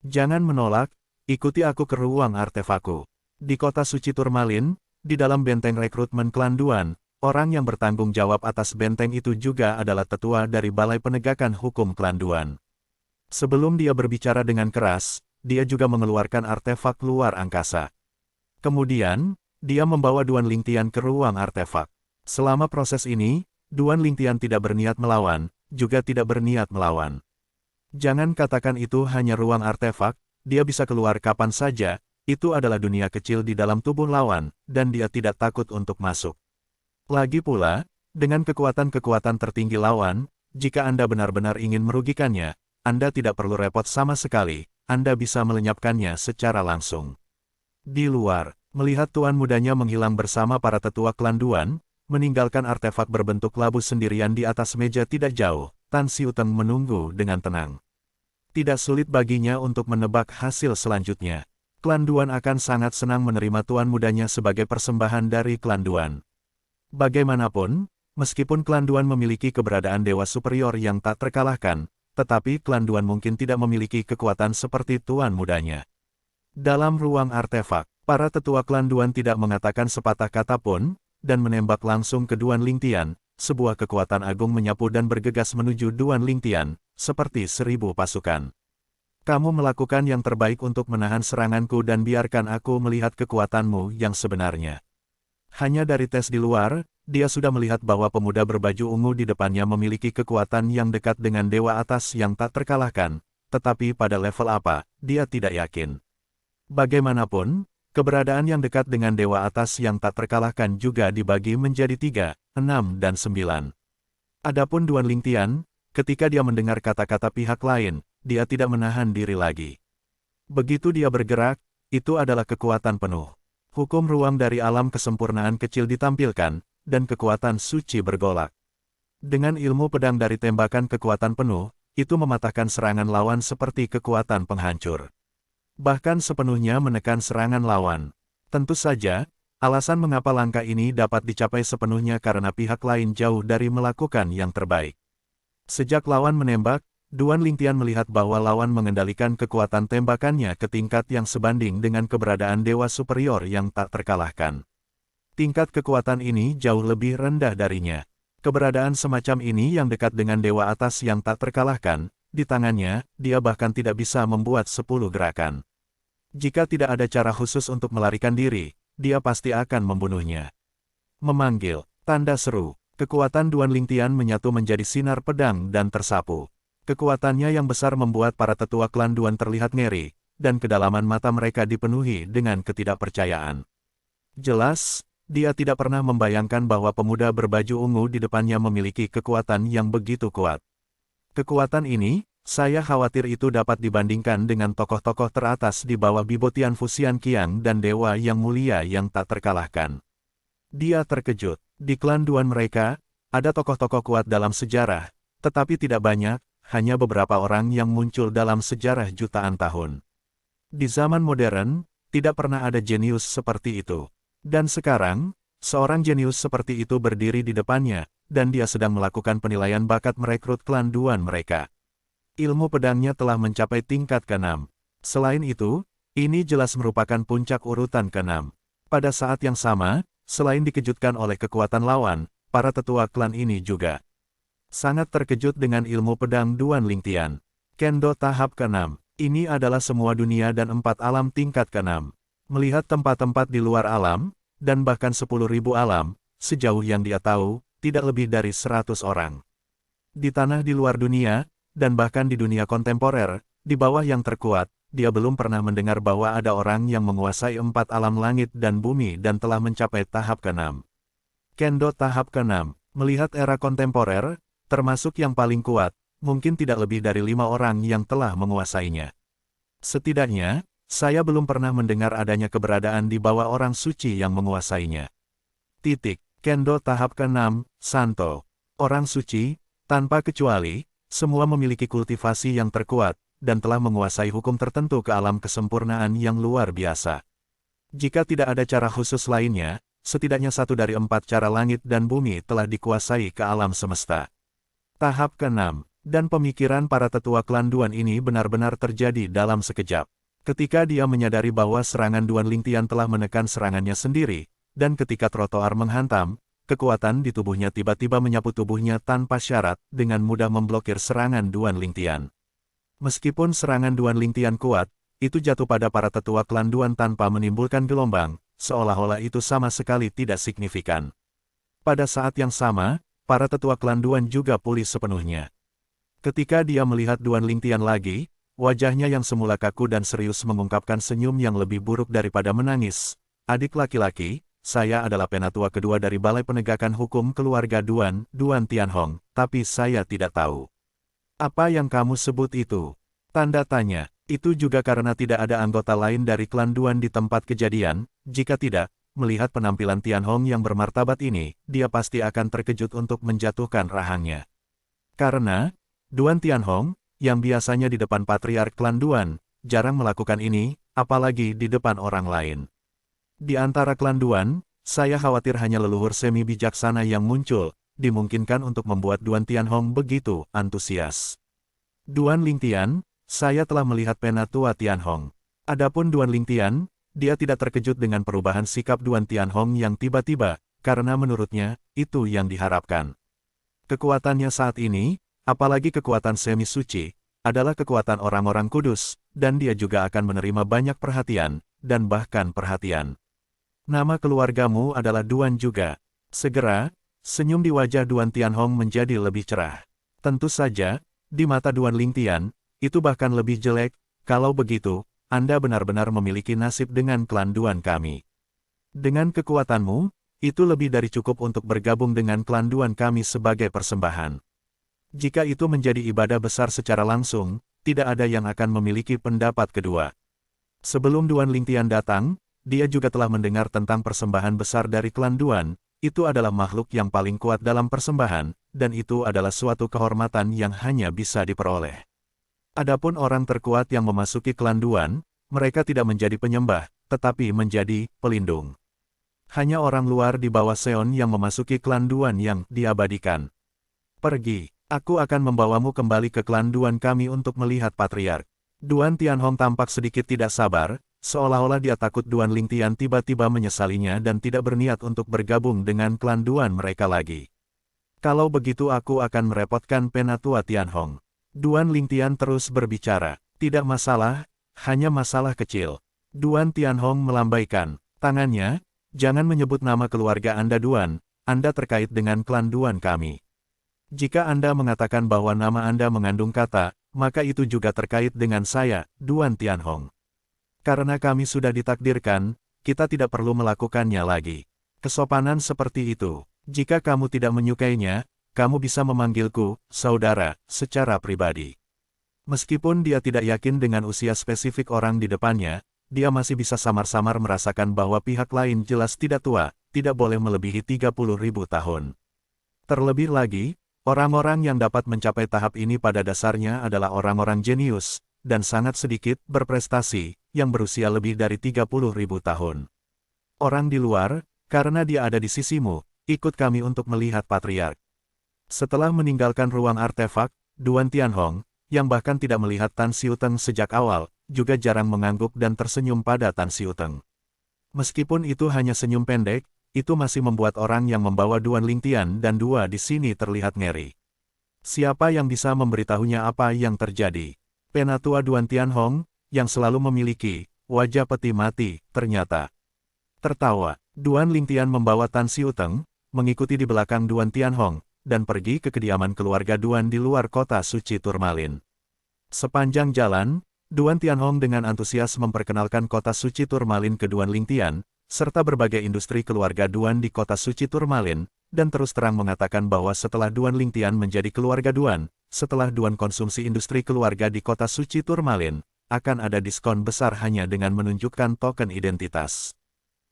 Jangan menolak, ikuti aku ke ruang artefakku. Di kota suci Turmalin, di dalam benteng rekrutmen klan Duan, orang yang bertanggung jawab atas benteng itu juga adalah tetua dari Balai Penegakan Hukum klan Duan. Sebelum dia berbicara dengan keras, dia juga mengeluarkan artefak luar angkasa. Kemudian, dia membawa Duan Lingtian ke ruang artefak. Selama proses ini, Duan Lingtian tidak berniat melawan, juga tidak berniat melawan. Jangan katakan itu hanya ruang artefak, dia bisa keluar kapan saja, itu adalah dunia kecil di dalam tubuh lawan, dan dia tidak takut untuk masuk. Lagi pula, dengan kekuatan-kekuatan tertinggi lawan, jika Anda benar-benar ingin merugikannya, Anda tidak perlu repot sama sekali, Anda bisa melenyapkannya secara langsung. Di luar, melihat tuan mudanya menghilang bersama para tetua klan Duan, meninggalkan artefak berbentuk labu sendirian di atas meja tidak jauh, Tan Xiuteng menunggu dengan tenang. Tidak sulit baginya untuk menebak hasil selanjutnya. Klan Duan akan sangat senang menerima tuan mudanya sebagai persembahan dari klan Duan. Bagaimanapun, meskipun klan Duan memiliki keberadaan dewa superior yang tak terkalahkan, tetapi klan Duan mungkin tidak memiliki kekuatan seperti tuan mudanya. Dalam ruang artefak, para tetua klan Duan tidak mengatakan sepatah kata pun, dan menembak langsung ke Duan Lingtian. Sebuah kekuatan agung menyapu dan bergegas menuju Duan Lingtian, seperti 1000 pasukan. Kamu melakukan yang terbaik untuk menahan seranganku dan biarkan aku melihat kekuatanmu yang sebenarnya. Hanya dari tes di luar, dia sudah melihat bahwa pemuda berbaju ungu di depannya memiliki kekuatan yang dekat dengan dewa atas yang tak terkalahkan, tetapi pada level apa, dia tidak yakin. Bagaimanapun, keberadaan yang dekat dengan dewa atas yang tak terkalahkan juga dibagi menjadi 3, 6 dan 9. Adapun Duan Lingtian, ketika dia mendengar kata-kata pihak lain, dia tidak menahan diri lagi. Begitu dia bergerak, itu adalah kekuatan penuh. Hukum ruang dari alam kesempurnaan kecil ditampilkan, dan kekuatan suci bergolak. Dengan ilmu pedang dari tembakan kekuatan penuh, itu mematahkan serangan lawan seperti kekuatan penghancur. Bahkan sepenuhnya menekan serangan lawan. Tentu saja, alasan mengapa langkah ini dapat dicapai sepenuhnya karena pihak lain jauh dari melakukan yang terbaik. Sejak lawan menembak, Duan Lingtian melihat bahwa lawan mengendalikan kekuatan tembakannya ke tingkat yang sebanding dengan keberadaan dewa superior yang tak terkalahkan. Tingkat kekuatan ini jauh lebih rendah darinya. Keberadaan semacam ini yang dekat dengan dewa atas yang tak terkalahkan, di tangannya, dia bahkan tidak bisa membuat 10 gerakan. Jika tidak ada cara khusus untuk melarikan diri, dia pasti akan membunuhnya. Memanggil, tanda seru, kekuatan Duan Lingtian menyatu menjadi sinar pedang dan tersapu. Kekuatannya yang besar membuat para tetua klan Duan terlihat ngeri, dan kedalaman mata mereka dipenuhi dengan ketidakpercayaan. Jelas, dia tidak pernah membayangkan bahwa pemuda berbaju ungu di depannya memiliki kekuatan yang begitu kuat. Kekuatan ini, saya khawatir itu dapat dibandingkan dengan tokoh-tokoh teratas di bawah Bibo Tianfu Xian Qiang dan dewa yang mulia yang tak terkalahkan. Dia terkejut, di klan Duan mereka, ada tokoh-tokoh kuat dalam sejarah, tetapi tidak banyak, hanya beberapa orang yang muncul dalam sejarah jutaan tahun. Di zaman modern, tidak pernah ada jenius seperti itu. Dan sekarang, seorang jenius seperti itu berdiri di depannya, dan dia sedang melakukan penilaian bakat merekrut klan Duan mereka. Ilmu pedangnya telah mencapai tingkat ke-6. Selain itu, ini jelas merupakan puncak urutan ke-6. Pada saat yang sama, selain dikejutkan oleh kekuatan lawan, para tetua klan ini juga sangat terkejut dengan ilmu pedang Duan Lingtian. Kendo tahap ke-6. Ini adalah semua dunia dan 4 alam tingkat ke-6. Melihat tempat-tempat di luar alam, dan bahkan 10.000 alam, sejauh yang dia tahu, tidak lebih dari 100 orang. Di tanah di luar dunia, dan bahkan di dunia kontemporer, di bawah yang terkuat, dia belum pernah mendengar bahwa ada orang yang menguasai 4 alam langit dan bumi dan telah mencapai tahap ke-6. Kendo tahap ke-6. Melihat era kontemporer, termasuk yang paling kuat, mungkin tidak lebih dari 5 orang yang telah menguasainya. Setidaknya, saya belum pernah mendengar adanya keberadaan di bawah orang suci yang menguasainya. Kendo tahap ke-6, Santo. Orang suci, tanpa kecuali, semua memiliki kultivasi yang terkuat, dan telah menguasai hukum tertentu ke alam kesempurnaan yang luar biasa. Jika tidak ada cara khusus lainnya, setidaknya 1 dari 4 cara langit dan bumi telah dikuasai ke alam semesta. Tahap ke-6. Dan pemikiran para tetua klan Duan ini benar-benar terjadi dalam sekejap. Ketika dia menyadari bahwa serangan Duan Lingtian telah menekan serangannya sendiri, dan ketika trotoar menghantam, kekuatan di tubuhnya tiba-tiba menyapu tubuhnya tanpa syarat, dengan mudah memblokir serangan Duan Lingtian. Meskipun serangan Duan Lingtian kuat, itu jatuh pada para tetua klan Duan tanpa menimbulkan gelombang, seolah-olah itu sama sekali tidak signifikan. Pada saat yang sama, para tetua klan Duan juga pulih sepenuhnya. Ketika dia melihat Duan Lingtian lagi, wajahnya yang semula kaku dan serius mengungkapkan senyum yang lebih buruk daripada menangis. Adik laki-laki, saya adalah penatua kedua dari Balai Penegakan Hukum Keluarga Duan, Duan Tianhong, tapi saya tidak tahu. Apa yang kamu sebut itu? Tanda tanya. Itu juga karena tidak ada anggota lain dari klan Duan di tempat kejadian. Jika tidak, melihat penampilan Tianhong yang bermartabat ini, dia pasti akan terkejut untuk menjatuhkan rahangnya. Karena Duan Tianhong, yang biasanya di depan patriark klan Duan, jarang melakukan ini, apalagi di depan orang lain. Di antara klan Duan, saya khawatir hanya leluhur semi bijaksana yang muncul, dimungkinkan untuk membuat Duan Tianhong begitu antusias. Duan Lingtian, saya telah melihat penatua Tianhong. Adapun Duan Lingtian, dia tidak terkejut dengan perubahan sikap Duan Tianhong yang tiba-tiba, karena menurutnya, itu yang diharapkan. Kekuatannya saat ini, apalagi kekuatan semi suci, adalah kekuatan orang-orang kudus, dan dia juga akan menerima banyak perhatian, dan bahkan perhatian. Nama keluargamu adalah Duan juga. Segera, senyum di wajah Duan Tianhong menjadi lebih cerah. Tentu saja, di mata Duan Lingtian, itu bahkan lebih jelek. Kalau begitu, Anda benar-benar memiliki nasib dengan klan Duan kami. Dengan kekuatanmu, itu lebih dari cukup untuk bergabung dengan klan Duan kami sebagai persembahan. Jika itu menjadi ibadah besar secara langsung, tidak ada yang akan memiliki pendapat kedua. Sebelum Duan Lingtian datang, dia juga telah mendengar tentang persembahan besar dari klan Duan. Itu adalah makhluk yang paling kuat dalam persembahan, dan itu adalah suatu kehormatan yang hanya bisa diperoleh. Adapun orang terkuat yang memasuki klan Duan, mereka tidak menjadi penyembah, tetapi menjadi pelindung. Hanya orang luar di bawah Seon yang memasuki klan Duan yang diabadikan. Pergi. Aku akan membawamu kembali ke klan Duan kami untuk melihat patriark. Duan Tianhong tampak sedikit tidak sabar, seolah-olah dia takut Duan Lingtian tiba-tiba menyesalinya dan tidak berniat untuk bergabung dengan klan Duan mereka lagi. Kalau begitu aku akan merepotkan penatua Tianhong. Duan Lingtian terus berbicara. Tidak masalah, hanya masalah kecil. Duan Tianhong melambaikan tangannya. Jangan menyebut nama keluarga Anda Duan, Anda terkait dengan klan Duan kami. Jika Anda mengatakan bahwa nama Anda mengandung kata, maka itu juga terkait dengan saya, Duan Tianhong. Karena kami sudah ditakdirkan, kita tidak perlu melakukannya lagi. Kesopanan seperti itu. Jika kamu tidak menyukainya, kamu bisa memanggilku, saudara, secara pribadi. Meskipun dia tidak yakin dengan usia spesifik orang di depannya, dia masih bisa samar-samar merasakan bahwa pihak lain jelas tidak tua, tidak boleh melebihi 30.000 tahun. Terlebih lagi, orang-orang yang dapat mencapai tahap ini pada dasarnya adalah orang-orang jenius, dan sangat sedikit berprestasi, yang berusia lebih dari 30.000 tahun. Orang di luar, karena dia ada di sisimu, ikut kami untuk melihat patriark. Setelah meninggalkan ruang artefak, Duan Tianhong, yang bahkan tidak melihat Tan Xiuteng sejak awal, juga jarang mengangguk dan tersenyum pada Tan Xiuteng. Meskipun itu hanya senyum pendek, itu masih membuat orang yang membawa Duan Lingtian dan dua di sini terlihat ngeri. Siapa yang bisa memberitahunya apa yang terjadi? Penatua Duan Tianhong, yang selalu memiliki wajah peti mati, ternyata tertawa. Duan Lingtian membawa Tan Xiuteng, mengikuti di belakang Duan Tianhong, dan pergi ke kediaman keluarga Duan di luar kota suci Turmalin. Sepanjang jalan, Duan Tianhong dengan antusias memperkenalkan kota suci Turmalin ke Duan Lingtian, serta berbagai industri keluarga Duan di kota suci Turmalin, dan terus terang mengatakan bahwa setelah Duan Lingtian menjadi keluarga Duan, setelah Duan konsumsi industri keluarga di kota suci Turmalin, akan ada diskon besar hanya dengan menunjukkan token identitas.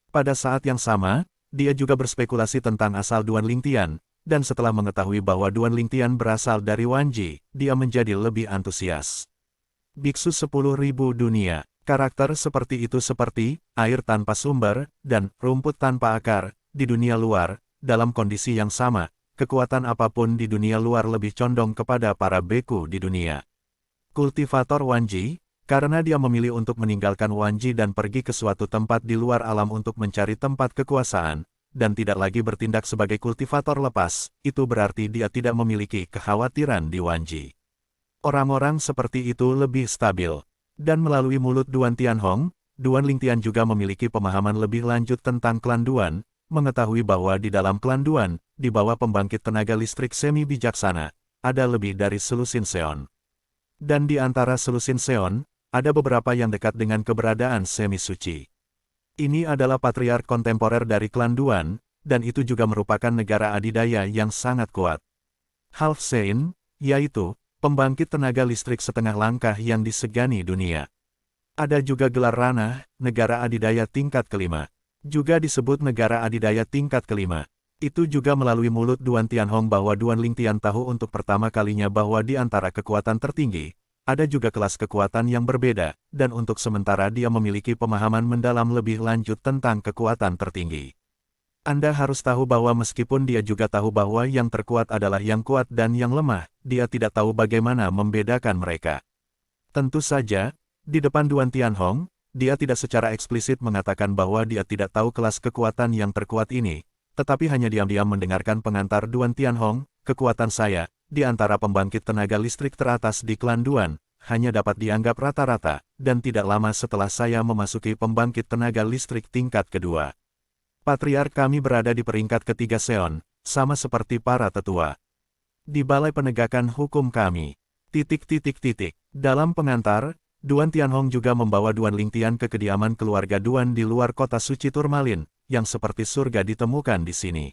Pada saat yang sama, dia juga berspekulasi tentang asal Duan Lingtian, dan setelah mengetahui bahwa Duan Lingtian berasal dari Wanji, dia menjadi lebih antusias. Biksu 10.000 dunia. Karakter seperti itu seperti air tanpa sumber dan rumput tanpa akar di dunia luar, dalam kondisi yang sama, kekuatan apapun di dunia luar lebih condong kepada para beku di dunia. Kultivator Wanji, karena dia memilih untuk meninggalkan Wanji dan pergi ke suatu tempat di luar alam untuk mencari tempat kekuasaan, dan tidak lagi bertindak sebagai kultivator lepas, itu berarti dia tidak memiliki kekhawatiran di Wanji. Orang-orang seperti itu lebih stabil. Dan melalui mulut Duan Tianhong, Duan Lingtian juga memiliki pemahaman lebih lanjut tentang klan Duan, mengetahui bahwa di dalam klan Duan, di bawah pembangkit tenaga listrik semi bijaksana, ada lebih dari selusin Seon. Dan di antara selusin Seon, ada beberapa yang dekat dengan keberadaan semi suci. Ini adalah patriark kontemporer dari klan Duan, dan itu juga merupakan negara adidaya yang sangat kuat. Half Sein, yaitu pembangkit tenaga listrik setengah langkah yang disegani dunia. Ada juga gelar ranah, negara adidaya tingkat kelima. Juga disebut negara adidaya tingkat kelima. Itu juga melalui mulut Duan Tianhong bahwa Duan Lingtian tahu untuk pertama kalinya bahwa di antara kekuatan tertinggi, ada juga kelas kekuatan yang berbeda, dan untuk sementara dia memiliki pemahaman mendalam lebih lanjut tentang kekuatan tertinggi. Anda harus tahu bahwa meskipun dia juga tahu bahwa yang terkuat adalah yang kuat dan yang lemah, dia tidak tahu bagaimana membedakan mereka. Tentu saja, di depan Duan Tianhong, dia tidak secara eksplisit mengatakan bahwa dia tidak tahu kelas kekuatan yang terkuat ini, tetapi hanya diam-diam mendengarkan pengantar Duan Tianhong, kekuatan saya, di antara pembangkit tenaga listrik teratas di klan Duan, hanya dapat dianggap rata-rata, dan tidak lama setelah saya memasuki pembangkit tenaga listrik tingkat kedua. Patriark kami berada di peringkat ketiga Seon, sama seperti para tetua. Di balai penegakan hukum kami. ... Dalam pengantar, Duan Tianhong juga membawa Duan Lingtian ke kediaman keluarga Duan di luar kota suci Turmalin, yang seperti surga ditemukan di sini.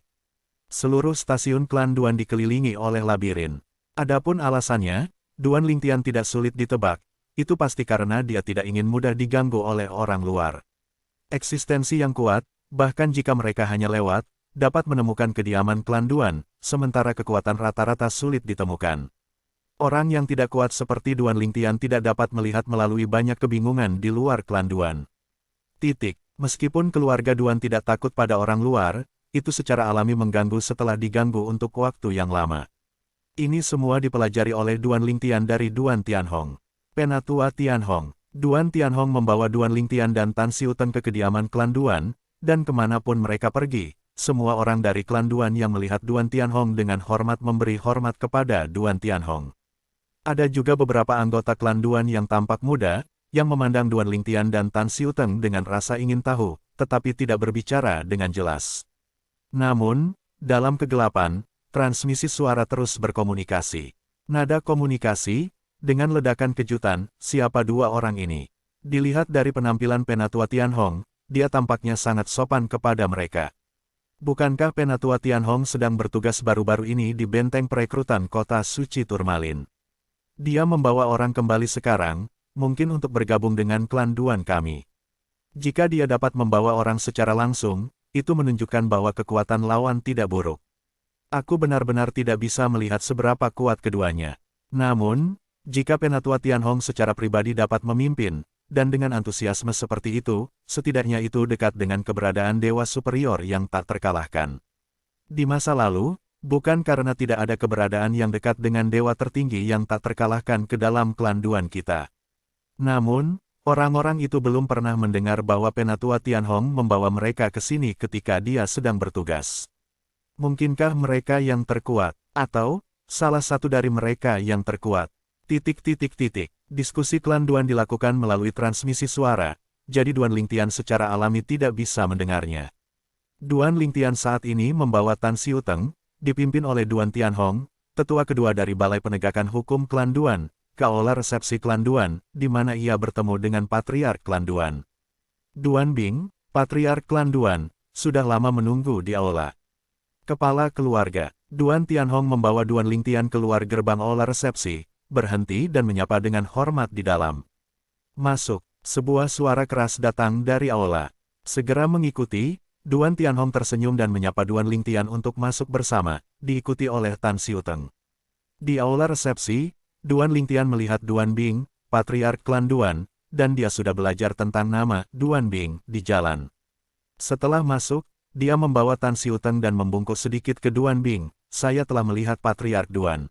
Seluruh stasiun klan Duan dikelilingi oleh labirin. Adapun alasannya, Duan Lingtian tidak sulit ditebak, itu pasti karena dia tidak ingin mudah diganggu oleh orang luar. Eksistensi yang kuat, bahkan jika mereka hanya lewat, dapat menemukan kediaman klan Duan, sementara kekuatan rata-rata sulit ditemukan. Orang yang tidak kuat seperti Duan Lingtian tidak dapat melihat melalui banyak kebingungan di luar klan Duan. Meskipun keluarga Duan tidak takut pada orang luar, itu secara alami mengganggu setelah diganggu untuk waktu yang lama. Ini semua dipelajari oleh Duan Lingtian dari Duan Tianhong. Penatua Tianhong. Duan Tianhong membawa Duan Lingtian dan Tan Siuteng ke kediaman klan Duan, dan kemanapun mereka pergi, semua orang dari klan Duan yang melihat Duan Tianhong dengan hormat memberi hormat kepada Duan Tianhong. Ada juga beberapa anggota klan Duan yang tampak muda, yang memandang Duan Lingtian dan Tan Siuteng dengan rasa ingin tahu, tetapi tidak berbicara dengan jelas. Namun, dalam kegelapan, transmisi suara terus berkomunikasi. Nada komunikasi, dengan ledakan kejutan, siapa dua orang ini? Dilihat dari penampilan Penatua Tianhong, dia tampaknya sangat sopan kepada mereka. Bukankah Penatua Tianhong sedang bertugas baru-baru ini di benteng perekrutan kota suci Turmalin? Dia membawa orang kembali sekarang, mungkin untuk bergabung dengan klan Duan kami. Jika dia dapat membawa orang secara langsung, itu menunjukkan bahwa kekuatan lawan tidak buruk. Aku benar-benar tidak bisa melihat seberapa kuat keduanya. Namun, jika Penatua Tianhong secara pribadi dapat memimpin, dan dengan antusiasme seperti itu, setidaknya itu dekat dengan keberadaan dewa superior yang tak terkalahkan. Di masa lalu, bukan karena tidak ada keberadaan yang dekat dengan dewa tertinggi yang tak terkalahkan ke dalam klan Duan kita. Namun, orang-orang itu belum pernah mendengar bahwa Penatua Tianhong membawa mereka ke sini ketika dia sedang bertugas. Mungkinkah mereka yang terkuat, atau salah satu dari mereka yang terkuat? Diskusi klan Duan dilakukan melalui transmisi suara, jadi Duan Lingtian secara alami tidak bisa mendengarnya. Duan Lingtian saat ini membawa Tan Siuteng, dipimpin oleh Duan Tianhong, tetua kedua dari Balai Penegakan Hukum Klan Duan, ke aula resepsi Klan Duan, di mana ia bertemu dengan Patriark Klan Duan. Duan Bing, Patriark Klan Duan, sudah lama menunggu di aula. Kepala keluarga, Duan Tianhong membawa Duan Lingtian keluar gerbang aula resepsi, berhenti dan menyapa dengan hormat di dalam. Masuk, sebuah suara keras datang dari aula. Segera mengikuti, Duan Tianhong tersenyum dan menyapa Duan Lingtian untuk masuk bersama, diikuti oleh Tan Siuteng. Di aula resepsi, Duan Lingtian melihat Duan Bing, Patriark Klan Duan, dan dia sudah belajar tentang nama Duan Bing di jalan. Setelah masuk, dia membawa Tan Siuteng dan membungkuk sedikit ke Duan Bing, saya telah melihat Patriark Duan.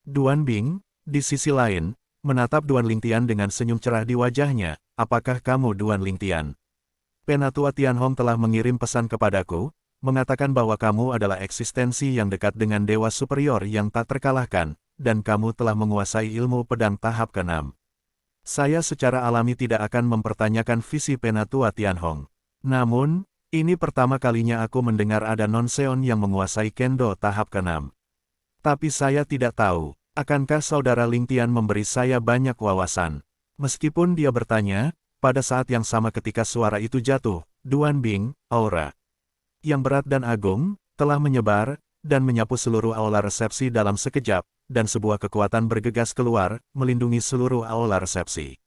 Duan Bing, di sisi lain, menatap Duan Lingtian dengan senyum cerah di wajahnya. Apakah kamu Duan Lingtian? Penatua Tianhong telah mengirim pesan kepadaku, mengatakan bahwa kamu adalah eksistensi yang dekat dengan dewa superior yang tak terkalahkan, dan kamu telah menguasai ilmu pedang tahap ke-6. Saya secara alami tidak akan mempertanyakan visi Penatua Tianhong. Namun, ini pertama kalinya aku mendengar ada nonseon yang menguasai kendo tahap ke-6. Tapi saya tidak tahu, akankah saudara Lingtian memberi saya banyak wawasan. Meskipun dia bertanya, pada saat yang sama ketika suara itu jatuh, Duan Bing, aura yang berat dan agung, telah menyebar, dan menyapu seluruh aula resepsi dalam sekejap, dan sebuah kekuatan bergegas keluar, melindungi seluruh aula resepsi.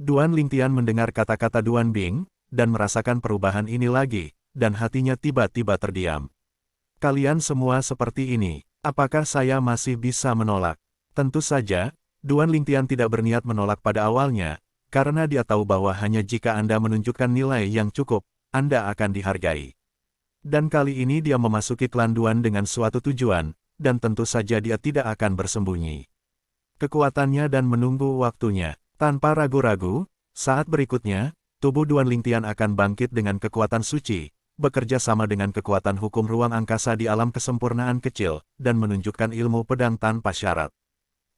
Duan Lingtian mendengar kata-kata Duan Bing, dan merasakan perubahan ini lagi, dan hatinya tiba-tiba terdiam. Kalian semua seperti ini, apakah saya masih bisa menolak? Tentu saja, Duan Lingtian tidak berniat menolak pada awalnya, karena dia tahu bahwa hanya jika Anda menunjukkan nilai yang cukup, Anda akan dihargai. Dan kali ini dia memasuki klan Duan dengan suatu tujuan, dan tentu saja dia tidak akan bersembunyi. Kekuatannya dan menunggu waktunya. Tanpa ragu-ragu, saat berikutnya, tubuh Duan Lingtian akan bangkit dengan kekuatan suci, bekerja sama dengan kekuatan hukum ruang angkasa di alam kesempurnaan kecil, dan menunjukkan ilmu pedang tanpa syarat.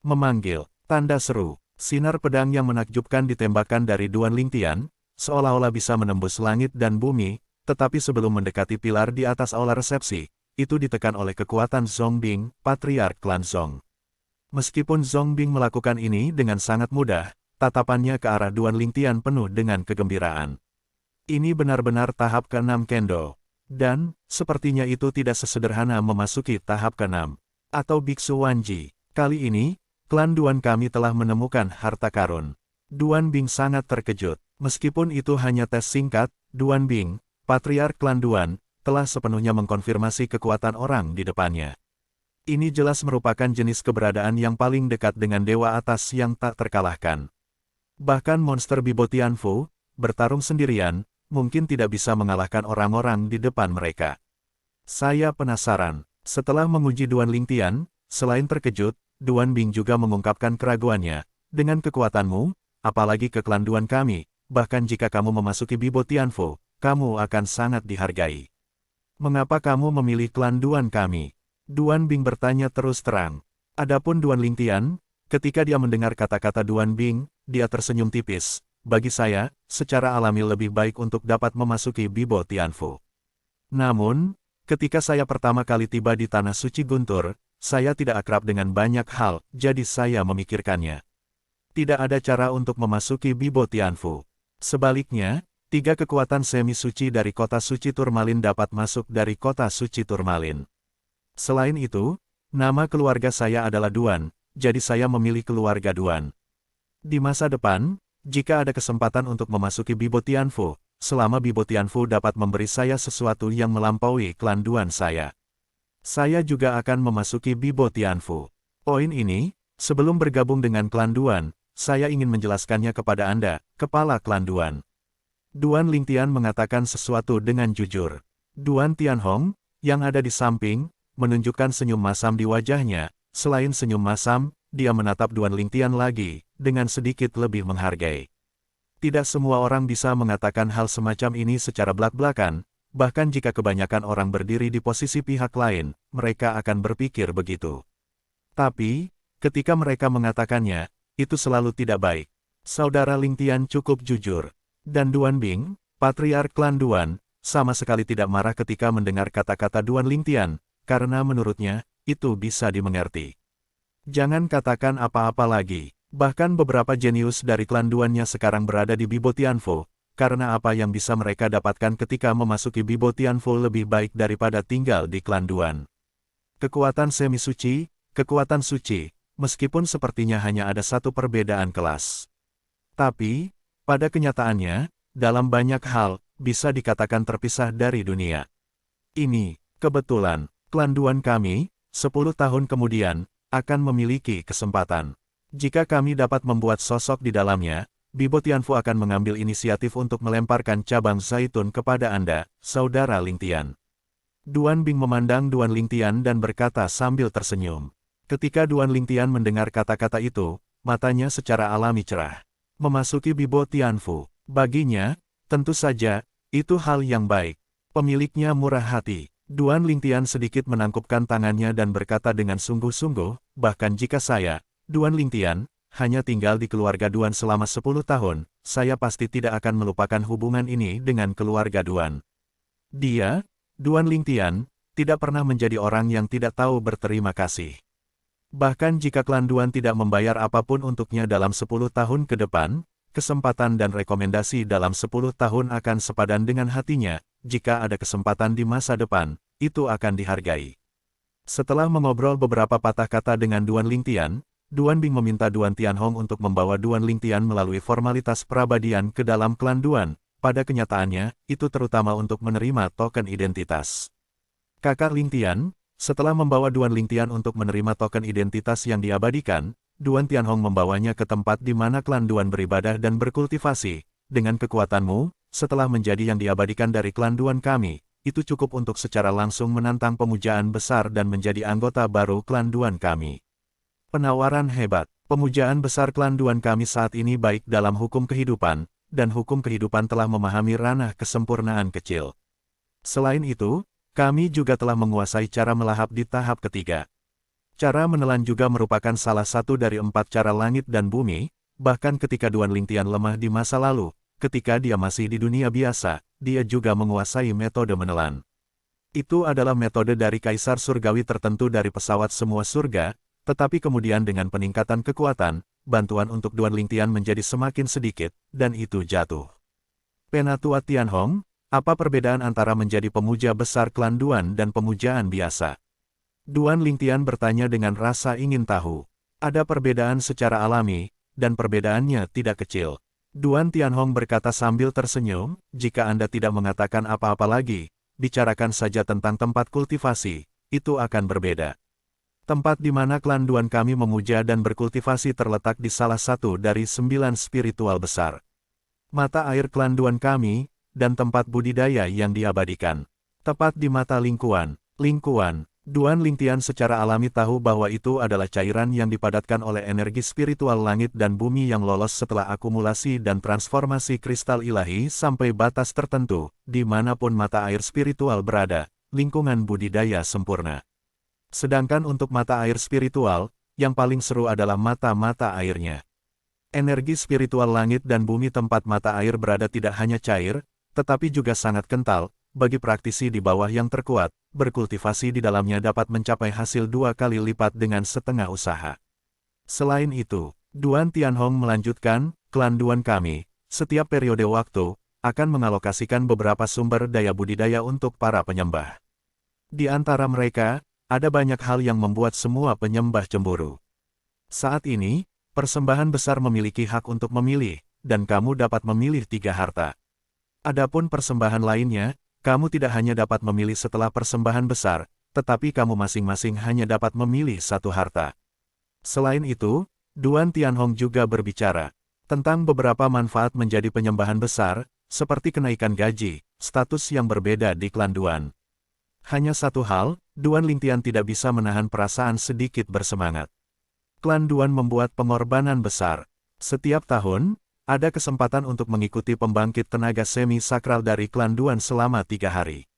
Memanggil, tanda seru, sinar pedang yang menakjubkan ditembakkan dari Duan Lingtian, seolah-olah bisa menembus langit dan bumi, tetapi sebelum mendekati pilar di atas aula resepsi, itu ditekan oleh kekuatan Zongbing, Patriark Klan Zong. Meskipun Zongbing melakukan ini dengan sangat mudah, tatapannya ke arah Duan Lingtian penuh dengan kegembiraan. Ini benar-benar tahap ke-6 Kendo. Dan, sepertinya itu tidak sesederhana memasuki tahap ke-6. Atau Biksu Wanji. Kali ini, klan Duan kami telah menemukan harta karun. Duan Bing sangat terkejut. Meskipun itu hanya tes singkat, Duan Bing, Patriark Klan Duan, telah sepenuhnya mengkonfirmasi kekuatan orang di depannya. Ini jelas merupakan jenis keberadaan yang paling dekat dengan dewa atas yang tak terkalahkan. Bahkan monster Bibo Tianfu, bertarung sendirian, mungkin tidak bisa mengalahkan orang-orang di depan mereka. Saya penasaran, setelah menguji Duan Lingtian, selain terkejut, Duan Bing juga mengungkapkan keraguannya, dengan kekuatanmu, apalagi ke klan Duan kami, bahkan jika kamu memasuki Bibo Tianfu, kamu akan sangat dihargai. Mengapa kamu memilih klan Duan kami? Duan Bing bertanya terus terang. Adapun Duan Lingtian, ketika dia mendengar kata-kata Duan Bing, dia tersenyum tipis. Bagi saya, secara alami lebih baik untuk dapat memasuki Bibo Tianfu. Namun, ketika saya pertama kali tiba di Tanah Suci Guntur, saya tidak akrab dengan banyak hal, jadi saya memikirkannya. Tidak ada cara untuk memasuki Bibo Tianfu. Sebaliknya, 3 kekuatan semi-suci dari kota suci Turmalin dapat masuk dari kota suci Turmalin. Selain itu, nama keluarga saya adalah Duan, jadi saya memilih keluarga Duan. Di masa depan, jika ada kesempatan untuk memasuki Bibo Tianfu, selama Bibo Tianfu dapat memberi saya sesuatu yang melampaui klan Duan saya juga akan memasuki Bibo Tianfu. Poin ini, sebelum bergabung dengan klan Duan, saya ingin menjelaskannya kepada Anda, kepala klan Duan. Duan Lingtian mengatakan sesuatu dengan jujur. Duan Tianhong, yang ada di samping, menunjukkan senyum masam di wajahnya. Selain senyum masam, dia menatap Duan Lingtian lagi, dengan sedikit lebih menghargai. Tidak semua orang bisa mengatakan hal semacam ini secara belak-belakan, bahkan jika kebanyakan orang berdiri di posisi pihak lain, mereka akan berpikir begitu. Tapi, ketika mereka mengatakannya, itu selalu tidak baik. Saudara Lingtian cukup jujur. Dan Duan Bing, Patriark Klan Duan, sama sekali tidak marah ketika mendengar kata-kata Duan Lingtian, karena menurutnya, itu bisa dimengerti. Jangan katakan apa-apa lagi. Bahkan beberapa jenius dari klan Duannya sekarang berada di Bibo Tianfu, karena apa yang bisa mereka dapatkan ketika memasuki Bibo Tianfu lebih baik daripada tinggal di klan Duan. Kekuatan semi-suci, kekuatan suci, meskipun sepertinya hanya ada satu perbedaan kelas. Tapi, pada kenyataannya, dalam banyak hal, bisa dikatakan terpisah dari dunia. Ini, kebetulan, klan Duan kami, 10 tahun kemudian, akan memiliki kesempatan. Jika kami dapat membuat sosok di dalamnya, Bibo Tianfu akan mengambil inisiatif untuk melemparkan cabang zaitun kepada Anda, Saudara Lingtian. Duan Bing memandang Duan Lingtian dan berkata sambil tersenyum. Ketika Duan Lingtian mendengar kata-kata itu, matanya secara alami cerah. Memasuki Bibo Tianfu, baginya, tentu saja, itu hal yang baik. Pemiliknya murah hati. Duan Lingtian sedikit menangkupkan tangannya dan berkata dengan sungguh-sungguh, bahkan jika saya, Duan Lingtian, hanya tinggal di keluarga Duan selama 10 tahun, saya pasti tidak akan melupakan hubungan ini dengan keluarga Duan. Dia, Duan Lingtian, tidak pernah menjadi orang yang tidak tahu berterima kasih. Bahkan jika klan Duan tidak membayar apapun untuknya dalam 10 tahun ke depan, kesempatan dan rekomendasi dalam 10 tahun akan sepadan dengan hatinya, jika ada kesempatan di masa depan, itu akan dihargai. Setelah mengobrol beberapa patah kata dengan Duan Lingtian, Duan Bing meminta Duan Tianhong untuk membawa Duan Lingtian melalui formalitas perabadian ke dalam klan Duan. Pada kenyataannya, itu terutama untuk menerima token identitas. Kakak Lingtian, setelah membawa Duan Lingtian untuk menerima token identitas yang diabadikan, Duan Tianhong membawanya ke tempat di mana klan Duan beribadah dan berkultivasi. Dengan kekuatanmu, setelah menjadi yang diabadikan dari klan Duan kami, itu cukup untuk secara langsung menantang pemujaan besar dan menjadi anggota baru klan Duan kami. Penawaran hebat. Pemujaan besar klan Duan kami saat ini baik dalam hukum kehidupan, dan hukum kehidupan telah memahami ranah kesempurnaan kecil. Selain itu, kami juga telah menguasai cara melahap di tahap ketiga. Cara menelan juga merupakan salah satu dari 4 cara langit dan bumi, bahkan ketika Duan Lingtian lemah di masa lalu, ketika dia masih di dunia biasa, dia juga menguasai metode menelan. Itu adalah metode dari kaisar surgawi tertentu dari pesawat semua surga, tetapi kemudian dengan peningkatan kekuatan, bantuan untuk Duan Lingtian menjadi semakin sedikit, dan itu jatuh. Penatua Tianhong, apa perbedaan antara menjadi pemuja besar klan Duan dan pemujaan biasa? Duan Lingtian bertanya dengan rasa ingin tahu. Ada perbedaan secara alami, dan perbedaannya tidak kecil. Duan Tianhong berkata sambil tersenyum, jika Anda tidak mengatakan apa-apa lagi, bicarakan saja tentang tempat kultivasi, itu akan berbeda. Tempat di mana klan Duan kami memuja dan berkultivasi terletak di salah satu dari 9 spiritual besar. Mata air klan Duan kami, dan tempat budidaya yang diabadikan. Tepat di mata lingkuan. Duan Lingtian secara alami tahu bahwa itu adalah cairan yang dipadatkan oleh energi spiritual langit dan bumi yang lolos setelah akumulasi dan transformasi kristal ilahi sampai batas tertentu, dimanapun mata air spiritual berada, lingkungan budidaya sempurna. Sedangkan untuk mata air spiritual, yang paling seru adalah mata-mata airnya. Energi spiritual langit dan bumi tempat mata air berada tidak hanya cair, tetapi juga sangat kental. Bagi praktisi di bawah yang terkuat, berkultivasi di dalamnya dapat mencapai hasil 2 kali lipat dengan setengah usaha. Selain itu, Duan Tianhong melanjutkan, klan Duan kami, setiap periode waktu, akan mengalokasikan beberapa sumber daya budidaya untuk para penyembah. Di antara mereka, ada banyak hal yang membuat semua penyembah cemburu. Saat ini, persembahan besar memiliki hak untuk memilih, dan kamu dapat memilih 3 harta. Adapun persembahan lainnya, kamu tidak hanya dapat memilih setelah persembahan besar, tetapi kamu masing-masing hanya dapat memilih 1 harta. Selain itu, Duan Tianhong juga berbicara tentang beberapa manfaat menjadi penyembahan besar, seperti kenaikan gaji, status yang berbeda di klan Duan. Hanya satu hal, Duan Lingtian tidak bisa menahan perasaan sedikit bersemangat. Klan Duan membuat pengorbanan besar. Setiap tahun, ada kesempatan untuk mengikuti pembangkit tenaga semi-sakral dari klan Duan selama 3 hari.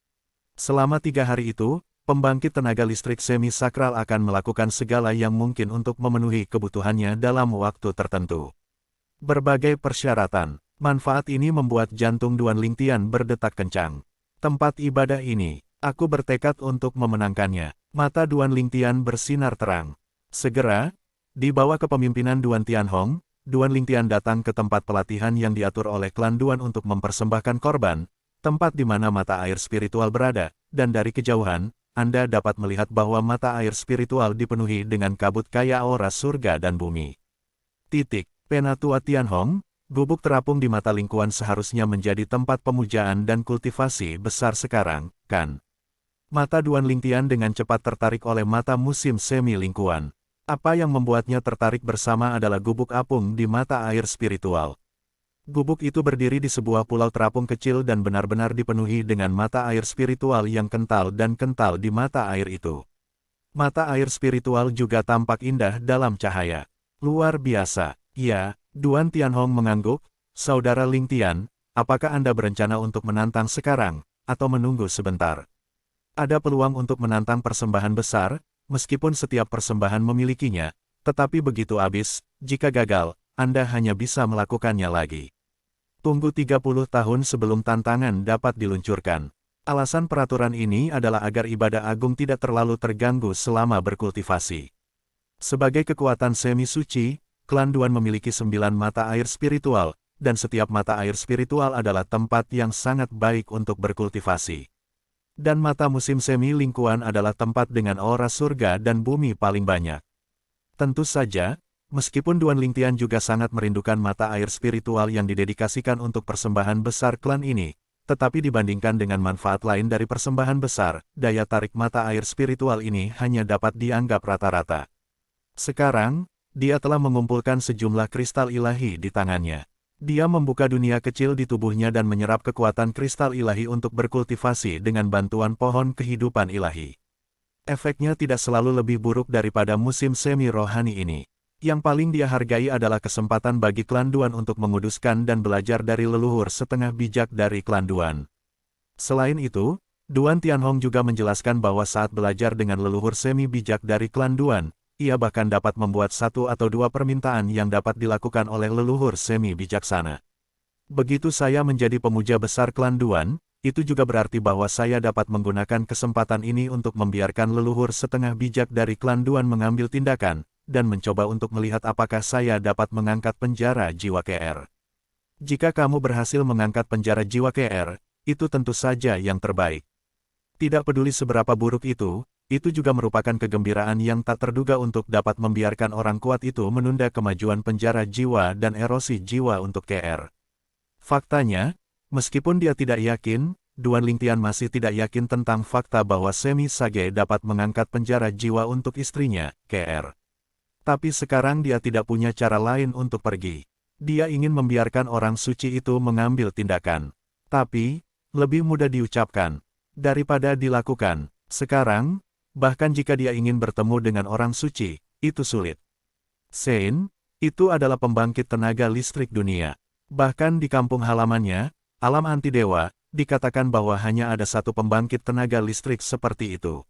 Selama 3 hari itu, pembangkit tenaga listrik semi-sakral akan melakukan segala yang mungkin untuk memenuhi kebutuhannya dalam waktu tertentu. Berbagai persyaratan, manfaat ini membuat jantung Duan Lingtian berdetak kencang. Tempat ibadah ini, aku bertekad untuk memenangkannya. Mata Duan Lingtian bersinar terang. Segera, di bawah kepemimpinan Duan Tianhong, Duan Lingtian datang ke tempat pelatihan yang diatur oleh klan Duan untuk mempersembahkan korban, tempat di mana mata air spiritual berada, dan dari kejauhan, Anda dapat melihat bahwa mata air spiritual dipenuhi dengan kabut kaya aura surga dan bumi. Penatua Tianhong, gubuk terapung di mata lingkuan seharusnya menjadi tempat pemujaan dan kultivasi besar sekarang, kan? Mata Duan Lingtian dengan cepat tertarik oleh mata musim semi lingkuan. Apa yang membuatnya tertarik bersama adalah gubuk apung di mata air spiritual. Gubuk itu berdiri di sebuah pulau terapung kecil dan benar-benar dipenuhi dengan mata air spiritual yang kental dan kental di mata air itu. Mata air spiritual juga tampak indah dalam cahaya. Luar biasa. Ya, Duan Tianhong mengangguk. Saudara Ling Tian, apakah Anda berencana untuk menantang sekarang, atau menunggu sebentar? Ada peluang untuk menantang persembahan besar, meskipun setiap persembahan memilikinya, tetapi begitu habis, jika gagal, Anda hanya bisa melakukannya lagi. Tunggu 30 tahun sebelum tantangan dapat diluncurkan. Alasan peraturan ini adalah agar ibadah agung tidak terlalu terganggu selama berkultivasi. Sebagai kekuatan semi-suci, klan Duan memiliki 9 mata air spiritual, dan setiap mata air spiritual adalah tempat yang sangat baik untuk berkultivasi. Dan mata musim semi-lingkuan adalah tempat dengan aura surga dan bumi paling banyak. Tentu saja, meskipun Duan Lingtian juga sangat merindukan mata air spiritual yang didedikasikan untuk persembahan besar klan ini, tetapi dibandingkan dengan manfaat lain dari persembahan besar, daya tarik mata air spiritual ini hanya dapat dianggap rata-rata. Sekarang, dia telah mengumpulkan sejumlah kristal ilahi di tangannya. Dia membuka dunia kecil di tubuhnya dan menyerap kekuatan kristal ilahi untuk berkultivasi dengan bantuan pohon kehidupan ilahi. Efeknya tidak selalu lebih buruk daripada musim semi rohani ini. Yang paling dia hargai adalah kesempatan bagi klan Duan untuk menguduskan dan belajar dari leluhur setengah bijak dari klan Duan. Selain itu, Duan Tianhong juga menjelaskan bahwa saat belajar dengan leluhur semi bijak dari klan Duan, ia bahkan dapat membuat 1 atau 2 permintaan yang dapat dilakukan oleh leluhur semi bijaksana. Begitu saya menjadi pemuja besar klan Duan, itu juga berarti bahwa saya dapat menggunakan kesempatan ini untuk membiarkan leluhur setengah bijak dari klan Duan mengambil tindakan, dan mencoba untuk melihat apakah saya dapat mengangkat penjara jiwa KR. Jika kamu berhasil mengangkat penjara jiwa KR, itu tentu saja yang terbaik. Tidak peduli seberapa buruk itu juga merupakan kegembiraan yang tak terduga untuk dapat membiarkan orang kuat itu menunda kemajuan penjara jiwa dan erosi jiwa untuk KR. Faktanya, meskipun dia tidak yakin, Duan Lingtian masih tidak yakin tentang fakta bahwa Semi Sage dapat mengangkat penjara jiwa untuk istrinya, KR. Tapi sekarang dia tidak punya cara lain untuk pergi. Dia ingin membiarkan orang suci itu mengambil tindakan. Tapi, lebih mudah diucapkan daripada dilakukan. Sekarang, bahkan jika dia ingin bertemu dengan orang suci, itu sulit. Sein, itu adalah pembangkit tenaga listrik dunia. Bahkan di kampung halamannya, alam anti dewa, dikatakan bahwa hanya ada satu pembangkit tenaga listrik seperti itu.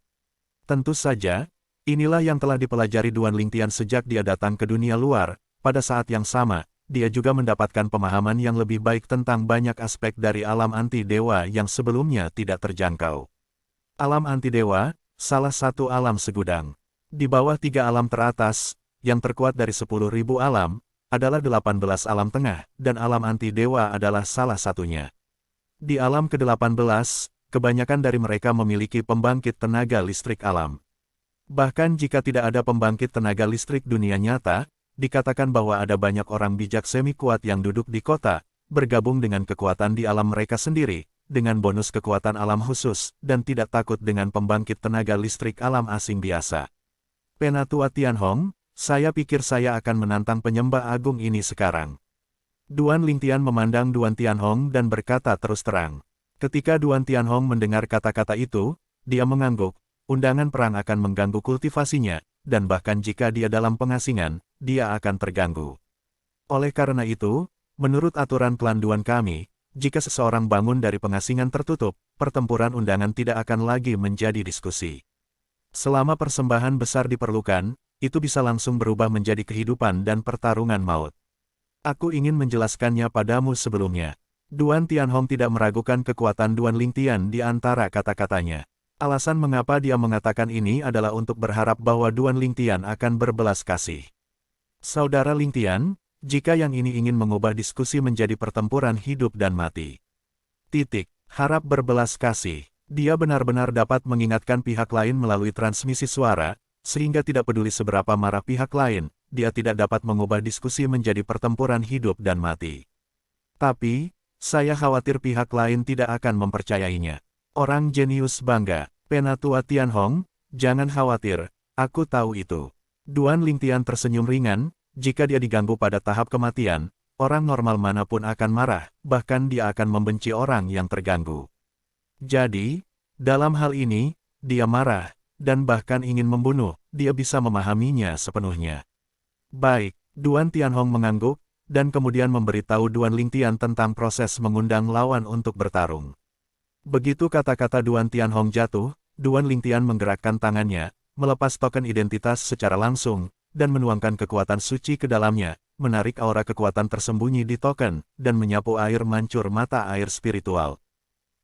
Tentu saja, inilah yang telah dipelajari Duan Lingtian sejak dia datang ke dunia luar. Pada saat yang sama, dia juga mendapatkan pemahaman yang lebih baik tentang banyak aspek dari alam anti-dewa yang sebelumnya tidak terjangkau. Alam anti-dewa, salah satu alam segudang. Di bawah 3 alam teratas, yang terkuat dari 10.000 alam, adalah 18 alam tengah, dan alam anti-dewa adalah salah satunya. Di alam ke-18, kebanyakan dari mereka memiliki pembangkit tenaga listrik alam. Bahkan jika tidak ada pembangkit tenaga listrik dunia nyata, dikatakan bahwa ada banyak orang bijak semi kuat yang duduk di kota, bergabung dengan kekuatan di alam mereka sendiri, dengan bonus kekuatan alam khusus, dan tidak takut dengan pembangkit tenaga listrik alam asing biasa. Penatua Tianhong, saya pikir saya akan menantang penyembah agung ini sekarang. Duan Lingtian memandang Duan Tianhong dan berkata terus terang. Ketika Duan Tianhong mendengar kata-kata itu, dia mengangguk. Undangan perang akan mengganggu kultivasinya, dan bahkan jika dia dalam pengasingan, dia akan terganggu. Oleh karena itu, menurut aturan klan Duan kami, jika seseorang bangun dari pengasingan tertutup, pertempuran undangan tidak akan lagi menjadi diskusi. Selama persembahan besar diperlukan, itu bisa langsung berubah menjadi kehidupan dan pertarungan maut. Aku ingin menjelaskannya padamu sebelumnya. Duan Tianhong tidak meragukan kekuatan Duan Lingtian di antara kata-katanya. Alasan mengapa dia mengatakan ini adalah untuk berharap bahwa Duan Lingtian akan berbelas kasih. Saudara Lingtian, jika yang ini ingin mengubah diskusi menjadi pertempuran hidup dan mati. Harap berbelas kasih. Dia benar-benar dapat mengingatkan pihak lain melalui transmisi suara, sehingga tidak peduli seberapa marah pihak lain, dia tidak dapat mengubah diskusi menjadi pertempuran hidup dan mati. Tapi, saya khawatir pihak lain tidak akan mempercayainya. Orang jenius bangga, Penatua Tianhong, jangan khawatir, aku tahu itu. Duan Lingtian tersenyum ringan, jika dia diganggu pada tahap kematian, orang normal manapun akan marah, bahkan dia akan membenci orang yang terganggu. Jadi, dalam hal ini, dia marah, dan bahkan ingin membunuh, dia bisa memahaminya sepenuhnya. Baik, Duan Tianhong mengangguk, dan kemudian memberitahu Duan Lingtian tentang proses mengundang lawan untuk bertarung. Begitu kata-kata Duan Tianhong jatuh, Duan Lingtian menggerakkan tangannya, melepas token identitas secara langsung, dan menuangkan kekuatan suci ke dalamnya, menarik aura kekuatan tersembunyi di token, dan menyapu air mancur mata air spiritual.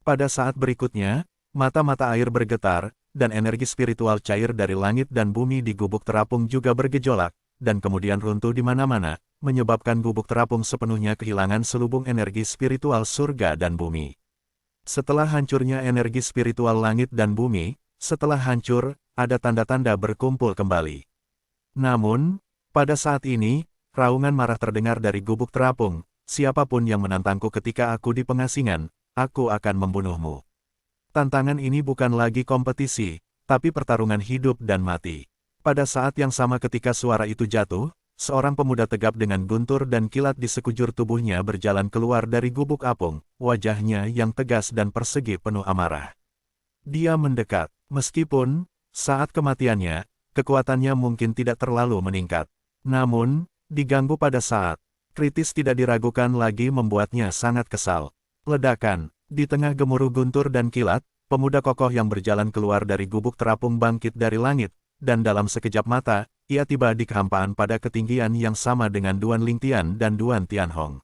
Pada saat berikutnya, mata-mata air bergetar, dan energi spiritual cair dari langit dan bumi di gubuk terapung juga bergejolak, dan kemudian runtuh di mana-mana, menyebabkan gubuk terapung sepenuhnya kehilangan selubung energi spiritual surga dan bumi. Setelah hancurnya energi spiritual langit dan bumi, setelah hancur, ada tanda-tanda berkumpul kembali. Namun, pada saat ini, raungan marah terdengar dari gubuk terapung, siapapun yang menantangku ketika aku di pengasingan, aku akan membunuhmu. Tantangan ini bukan lagi kompetisi, tapi pertarungan hidup dan mati. Pada saat yang sama ketika suara itu jatuh, seorang pemuda tegap dengan guntur dan kilat di sekujur tubuhnya berjalan keluar dari gubuk apung, wajahnya yang tegas dan persegi penuh amarah. Dia mendekat, meskipun, saat kematiannya, kekuatannya mungkin tidak terlalu meningkat. Namun, diganggu pada saat kritis tidak diragukan lagi membuatnya sangat kesal. Ledakan, di tengah gemuruh guntur dan kilat, pemuda kokoh yang berjalan keluar dari gubuk terapung bangkit dari langit, dan dalam sekejap mata, ia tiba di kehampaan pada ketinggian yang sama dengan Duan Lingtian dan Duan Tianhong.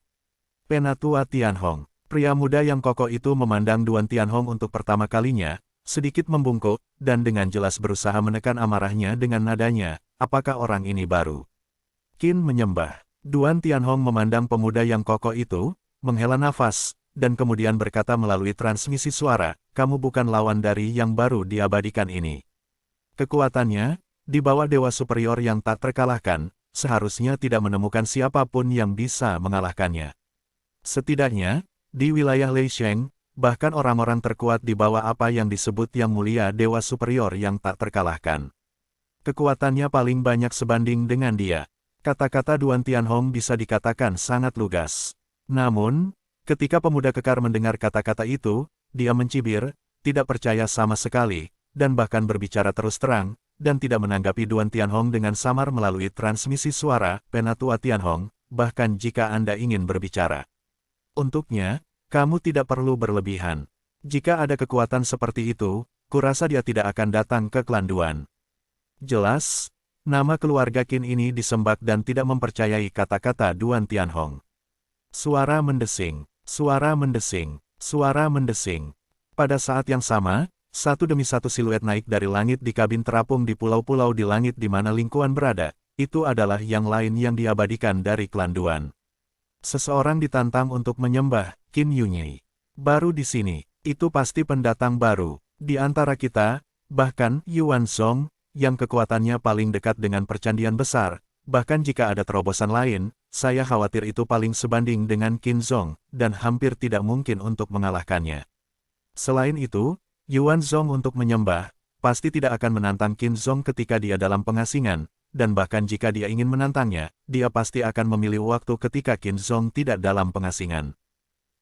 Penatua Tianhong, pria muda yang kokoh itu memandang Duan Tianhong untuk pertama kalinya, sedikit membungkuk, dan dengan jelas berusaha menekan amarahnya dengan nadanya, apakah orang ini baru? Qin menyembah. Duan Tianhong memandang pemuda yang kokoh itu, menghela nafas, dan kemudian berkata melalui transmisi suara, kamu bukan lawan dari yang baru diabadikan ini. Kekuatannya, di bawah dewa superior yang tak terkalahkan, seharusnya tidak menemukan siapapun yang bisa mengalahkannya. Setidaknya, di wilayah Leisheng, bahkan orang-orang terkuat di bawah apa yang disebut yang mulia dewa superior yang tak terkalahkan. Kekuatannya paling banyak sebanding dengan dia. Kata-kata Duan Tianhong bisa dikatakan sangat lugas. Namun, ketika pemuda kekar mendengar kata-kata itu, dia mencibir, tidak percaya sama sekali, dan bahkan berbicara terus terang, dan tidak menanggapi Duan Tianhong dengan samar melalui transmisi suara, Penatua Tianhong, bahkan jika Anda ingin berbicara. Untuknya, kamu tidak perlu berlebihan. Jika ada kekuatan seperti itu, kurasa dia tidak akan datang ke klan Duan. Jelas, nama keluarga Qin ini disembah dan tidak mempercayai kata-kata Duan Tianhong. Suara mendesing, suara mendesing, suara mendesing. Pada saat yang sama, satu demi satu siluet naik dari langit di kabin terapung di pulau-pulau di langit di mana lingkuan berada, itu adalah yang lain yang diabadikan dari klan Duan. Seseorang ditantang untuk menyembah Qin Yunyi. Baru di sini, itu pasti pendatang baru. Di antara kita, bahkan Yuan Song, yang kekuatannya paling dekat dengan percandian besar, bahkan jika ada terobosan lain, saya khawatir itu paling sebanding dengan Qin Zong, dan hampir tidak mungkin untuk mengalahkannya. Selain itu, Yuan Zong untuk menyembah, pasti tidak akan menantang Qin Zong ketika dia dalam pengasingan, dan bahkan jika dia ingin menantangnya, dia pasti akan memilih waktu ketika Qin Zong tidak dalam pengasingan.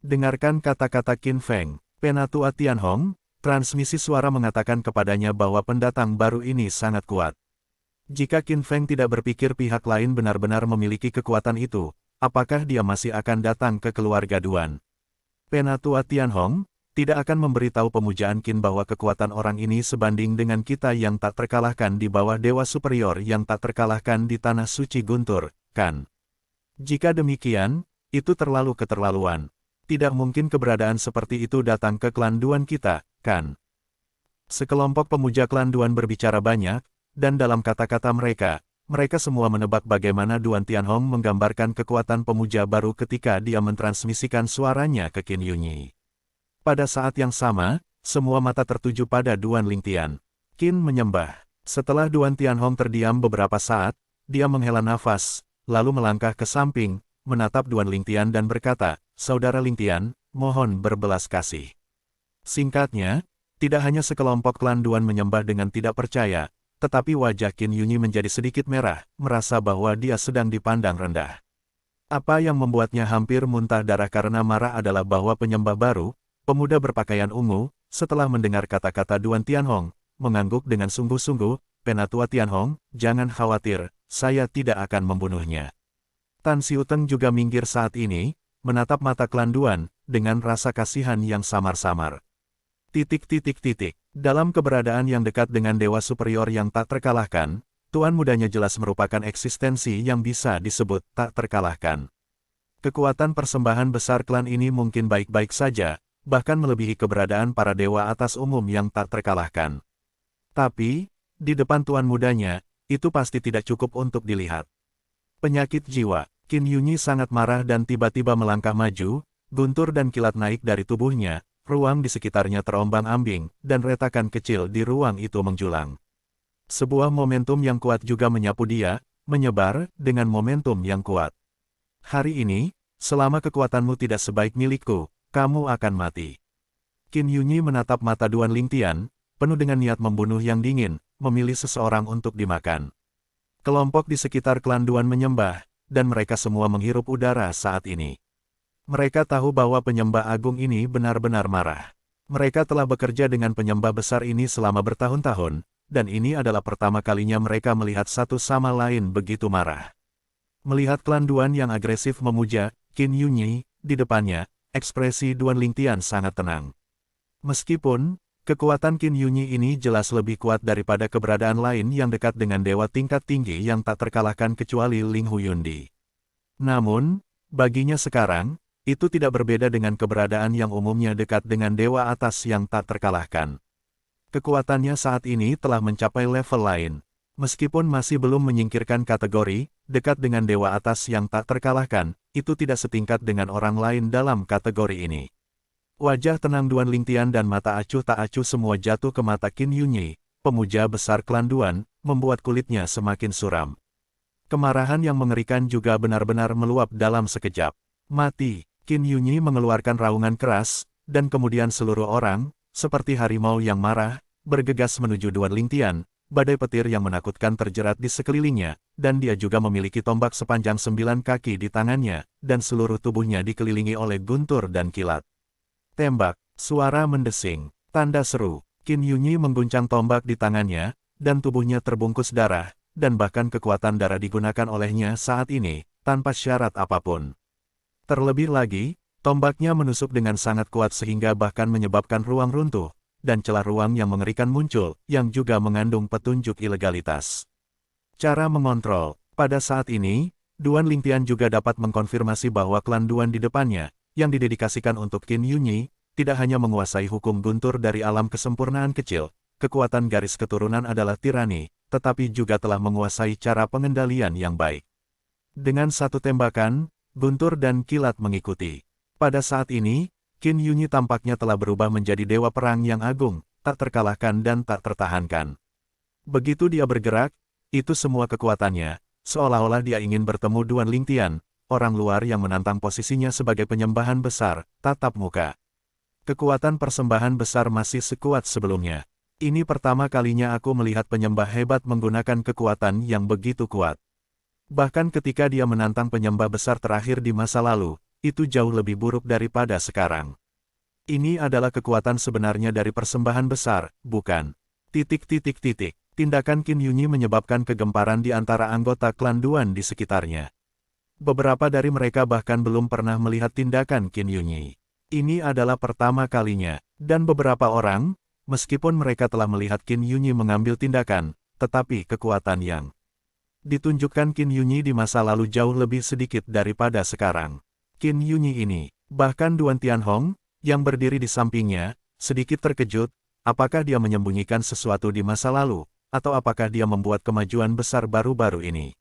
Dengarkan kata-kata Qin Feng, Penatua Tianhong, transmisi suara mengatakan kepadanya bahwa pendatang baru ini sangat kuat. Jika Qin Feng tidak berpikir pihak lain benar-benar memiliki kekuatan itu, apakah dia masih akan datang ke keluarga Duan? Penatua Tianhong tidak akan memberitahu pemujaan Qin bahwa kekuatan orang ini sebanding dengan kita yang tak terkalahkan di bawah dewa superior yang tak terkalahkan di tanah suci Guntur, kan? Jika demikian, itu terlalu keterlaluan. Tidak mungkin keberadaan seperti itu datang ke klan Duan kita, kan? Sekelompok pemuja klan Duan berbicara banyak, dan dalam kata-kata mereka, mereka semua menebak bagaimana Duan Tianhong menggambarkan kekuatan pemuja baru ketika dia mentransmisikan suaranya ke Qin Yunyi. Pada saat yang sama, semua mata tertuju pada Duan Lingtian. Qin menyembah. Setelah Duan Tianhong terdiam beberapa saat, dia menghela nafas, lalu melangkah ke samping, menatap Duan Lingtian dan berkata, Saudara Lingtian, mohon berbelas kasih. Singkatnya, tidak hanya sekelompok klan Duan menyembah dengan tidak percaya, tetapi wajah Qin Yunyi menjadi sedikit merah, merasa bahwa dia sedang dipandang rendah. Apa yang membuatnya hampir muntah darah karena marah adalah bahwa penyembah baru, pemuda berpakaian ungu, setelah mendengar kata-kata Duan Tianhong, mengangguk dengan sungguh-sungguh, "Penatua Tianhong, jangan khawatir, saya tidak akan membunuhnya." Tan Xiuteng juga minggir saat ini, menatap mata klan Duan, dengan rasa kasihan yang samar-samar. Dalam keberadaan yang dekat dengan dewa superior yang tak terkalahkan, tuan mudanya jelas merupakan eksistensi yang bisa disebut tak terkalahkan. Kekuatan persembahan besar klan ini mungkin baik-baik saja, bahkan melebihi keberadaan para dewa atas umum yang tak terkalahkan. Tapi, di depan tuan mudanya, itu pasti tidak cukup untuk dilihat. Penyakit jiwa, Qin Yunyi sangat marah dan tiba-tiba melangkah maju, guntur dan kilat naik dari tubuhnya, ruang di sekitarnya terombang-ambing, dan retakan kecil di ruang itu menjulang. Sebuah momentum yang kuat juga menyapu dia, menyebar dengan momentum yang kuat. Hari ini, selama kekuatanmu tidak sebaik milikku, kamu akan mati. Qin Yunyi menatap mata Duan Lingtian, penuh dengan niat membunuh yang dingin, memilih seseorang untuk dimakan. Kelompok di sekitar klan Duan menyembah, dan mereka semua menghirup udara saat ini. Mereka tahu bahwa penyembah agung ini benar-benar marah. Mereka telah bekerja dengan penyembah besar ini selama bertahun-tahun, dan ini adalah pertama kalinya mereka melihat satu sama lain begitu marah. Melihat klan Duan yang agresif memuja Qin Yunyi di depannya, ekspresi Duan Lingtian sangat tenang. Meskipun, kekuatan Qin Yunyi ini jelas lebih kuat daripada keberadaan lain yang dekat dengan dewa tingkat tinggi yang tak terkalahkan kecuali Ling Huyundi. Namun, baginya sekarang, itu tidak berbeda dengan keberadaan yang umumnya dekat dengan dewa atas yang tak terkalahkan. Kekuatannya saat ini telah mencapai level lain. Meskipun masih belum menyingkirkan kategori, dekat dengan dewa atas yang tak terkalahkan, itu tidak setingkat dengan orang lain dalam kategori ini. Wajah tenang Duan Lingtian dan mata acuh tak acuh semua jatuh ke mata Qin Yunyi, pemuja besar klan Duan, membuat kulitnya semakin suram. Kemarahan yang mengerikan juga benar-benar meluap dalam sekejap. Mati, Qin Yunyi mengeluarkan raungan keras, dan kemudian seluruh orang, seperti harimau yang marah, bergegas menuju Duan Lingtian, badai petir yang menakutkan terjerat di sekelilingnya, dan dia juga memiliki tombak sepanjang 9 kaki di tangannya, dan seluruh tubuhnya dikelilingi oleh guntur dan kilat. Tembak, suara mendesing, tanda seru, Qin Yunyi mengguncang tombak di tangannya, dan tubuhnya terbungkus darah, dan bahkan kekuatan darah digunakan olehnya saat ini, tanpa syarat apapun. Terlebih lagi, tombaknya menusuk dengan sangat kuat sehingga bahkan menyebabkan ruang runtuh, dan celah ruang yang mengerikan muncul, yang juga mengandung petunjuk ilegalitas. Cara mengontrol, pada saat ini, Duan Lingtian juga dapat mengkonfirmasi bahwa klan Duan di depannya, yang didedikasikan untuk Qin Yunyi, tidak hanya menguasai hukum guntur dari alam kesempurnaan kecil, kekuatan garis keturunan adalah tirani, tetapi juga telah menguasai cara pengendalian yang baik. Dengan satu tembakan, guntur dan kilat mengikuti. Pada saat ini, Qin Yunyi tampaknya telah berubah menjadi dewa perang yang agung, tak terkalahkan dan tak tertahankan. Begitu dia bergerak, itu semua kekuatannya, seolah-olah dia ingin bertemu Duan Lingtian, orang luar yang menantang posisinya sebagai penyembahan besar, tatap muka. Kekuatan persembahan besar masih sekuat sebelumnya. Ini pertama kalinya aku melihat penyembah hebat menggunakan kekuatan yang begitu kuat. Bahkan ketika dia menantang penyembah besar terakhir di masa lalu, itu jauh lebih buruk daripada sekarang. Ini adalah kekuatan sebenarnya dari persembahan besar, bukan? Tindakan Qin Yunyi menyebabkan kegemparan di antara anggota klan Duan di sekitarnya. Beberapa dari mereka bahkan belum pernah melihat tindakan Qin Yunyi. Ini adalah pertama kalinya, dan beberapa orang, meskipun mereka telah melihat Qin Yunyi mengambil tindakan, tetapi kekuatan yang ditunjukkan Qin Yunyi di masa lalu jauh lebih sedikit daripada sekarang. Qin Yunyi ini, bahkan Duan Tianhong, yang berdiri di sampingnya, sedikit terkejut, apakah dia menyembunyikan sesuatu di masa lalu, atau apakah dia membuat kemajuan besar baru-baru ini.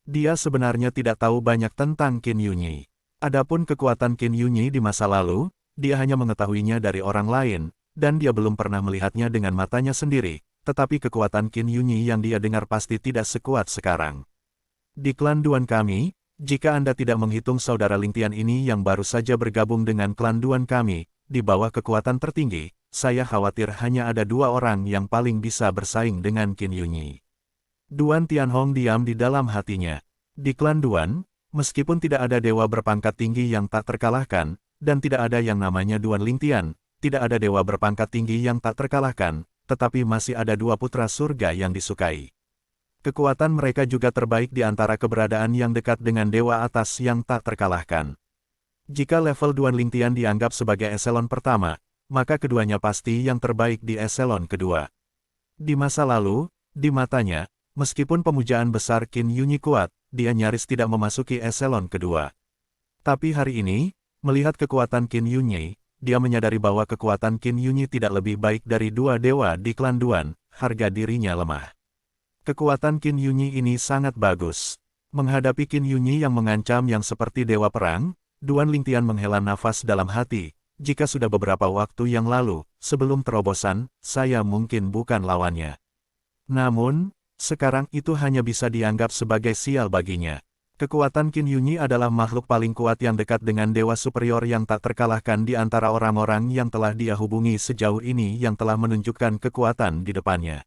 Dia sebenarnya tidak tahu banyak tentang Qin Yunyi. Adapun kekuatan Qin Yunyi di masa lalu, dia hanya mengetahuinya dari orang lain, dan dia belum pernah melihatnya dengan matanya sendiri, tetapi kekuatan Qin Yunyi yang dia dengar pasti tidak sekuat sekarang. Di klan Duan kami, jika Anda tidak menghitung saudara Lingtian ini yang baru saja bergabung dengan klan Duan kami, di bawah kekuatan tertinggi, saya khawatir hanya ada 2 orang yang paling bisa bersaing dengan Qin Yunyi. Duan Tianhong diam di dalam hatinya. Di klan Duan, Meskipun tidak ada dewa berpangkat tinggi yang tak terkalahkan, dan tidak ada yang namanya Duan Lingtian, tidak ada dewa berpangkat tinggi yang tak terkalahkan, tetapi masih ada dua putra surga yang disukai. Kekuatan mereka juga terbaik di antara keberadaan yang dekat dengan dewa atas yang tak terkalahkan. Jika level Duan Lingtian dianggap sebagai eselon pertama, maka keduanya pasti yang terbaik di eselon kedua. Di masa lalu, di matanya, meskipun pemujaan besar Qin Yunyi kuat, dia nyaris tidak memasuki eselon kedua. Tapi hari ini, melihat kekuatan Qin Yunyi, dia menyadari bahwa kekuatan Qin Yunyi tidak lebih baik dari dua dewa di klan Duan, harga dirinya lemah. Kekuatan Qin Yunyi ini sangat bagus. Menghadapi Qin Yunyi yang mengancam yang seperti dewa perang, Duan Lingtian menghela nafas dalam hati. Jika sudah beberapa waktu yang lalu, sebelum terobosan, saya mungkin bukan lawannya. Namun, sekarang itu hanya bisa dianggap sebagai sial baginya. Kekuatan Qin Yunyi adalah makhluk paling kuat yang dekat dengan dewa superior yang tak terkalahkan di antara orang-orang yang telah dia hubungi sejauh ini yang telah menunjukkan kekuatan di depannya.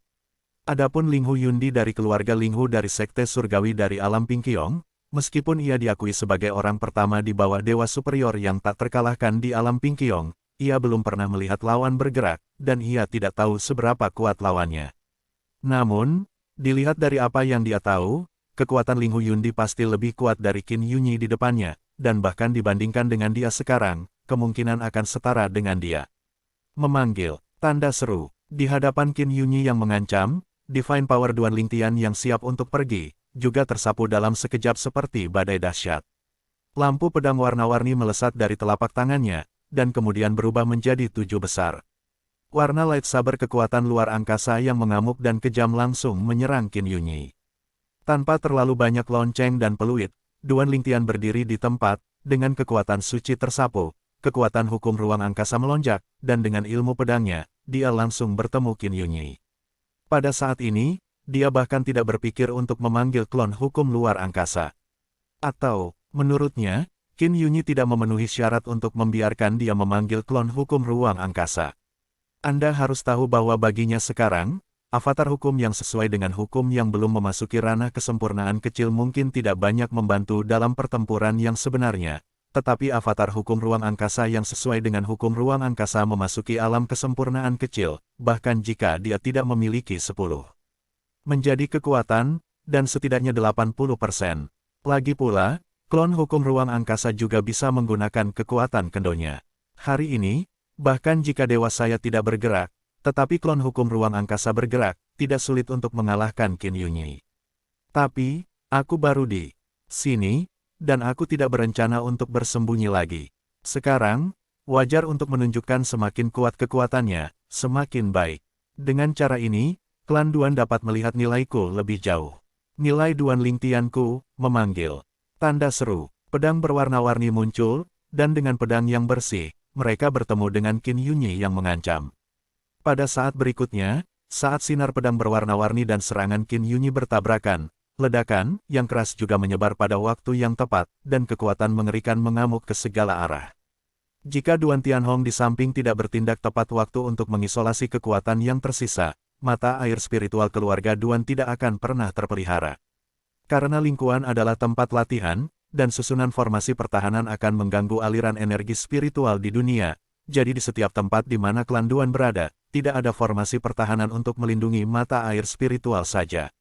Adapun Ling Hu Yundi dari keluarga Ling Hu dari Sekte Surgawi dari Alam Pingqiong, meskipun ia diakui sebagai orang pertama di bawah dewa superior yang tak terkalahkan di Alam Pingqiong, ia belum pernah melihat lawan bergerak, dan ia tidak tahu seberapa kuat lawannya. Namun, dilihat dari apa yang dia tahu, kekuatan Ling Hu Yundi pasti lebih kuat dari Qin Yunyi di depannya, dan bahkan dibandingkan dengan dia sekarang, kemungkinan akan setara dengan dia. Memanggil, tanda seru, di hadapan Qin Yunyi yang mengancam, Divine Power Duan Lingtian yang siap untuk pergi, juga tersapu dalam sekejap seperti badai dahsyat. Lampu pedang warna-warni melesat dari telapak tangannya, dan kemudian berubah menjadi 7 besar. Warna lightsaber kekuatan luar angkasa yang mengamuk dan kejam langsung menyerang Qin Yunyi. Tanpa terlalu banyak lonceng dan peluit, Duan Lingtian berdiri di tempat, dengan kekuatan suci tersapu, kekuatan hukum ruang angkasa melonjak, dan dengan ilmu pedangnya, dia langsung bertemu Qin Yunyi. Pada saat ini, dia bahkan tidak berpikir untuk memanggil klon hukum luar angkasa. Atau, menurutnya, Qin Yunyi tidak memenuhi syarat untuk membiarkan dia memanggil klon hukum ruang angkasa. Anda harus tahu bahwa baginya sekarang, avatar hukum yang sesuai dengan hukum yang belum memasuki ranah kesempurnaan kecil mungkin tidak banyak membantu dalam pertempuran yang sebenarnya, tetapi avatar hukum ruang angkasa yang sesuai dengan hukum ruang angkasa memasuki alam kesempurnaan kecil, bahkan jika dia tidak memiliki 10. Menjadi kekuatan, dan setidaknya 80%. Lagi pula, klon hukum ruang angkasa juga bisa menggunakan kekuatan kendonya. Hari ini, bahkan jika dewa saya tidak bergerak, tetapi klon hukum ruang angkasa bergerak, tidak sulit untuk mengalahkan Qin Yunyi. Tapi, aku baru di sini, dan aku tidak berencana untuk bersembunyi lagi. Sekarang, wajar untuk menunjukkan semakin kuat kekuatannya, semakin baik. Dengan cara ini, klan Duan dapat melihat nilaiku lebih jauh. Nilai Duan Lingtianku, memanggil. Tanda seru, pedang berwarna-warni muncul, dan dengan pedang yang bersih, mereka bertemu dengan Qin Yunyi yang mengancam. Pada saat berikutnya, saat sinar pedang berwarna-warni dan serangan Qin Yunyi bertabrakan, ledakan yang keras juga menyebar pada waktu yang tepat, dan kekuatan mengerikan mengamuk ke segala arah. Jika Duan Tianhong di samping tidak bertindak tepat waktu untuk mengisolasi kekuatan yang tersisa, mata air spiritual keluarga Duan tidak akan pernah terpelihara. Karena lingkuan adalah tempat latihan, dan susunan formasi pertahanan akan mengganggu aliran energi spiritual di dunia, jadi di setiap tempat di mana klan Duan berada, tidak ada formasi pertahanan untuk melindungi mata air spiritual saja.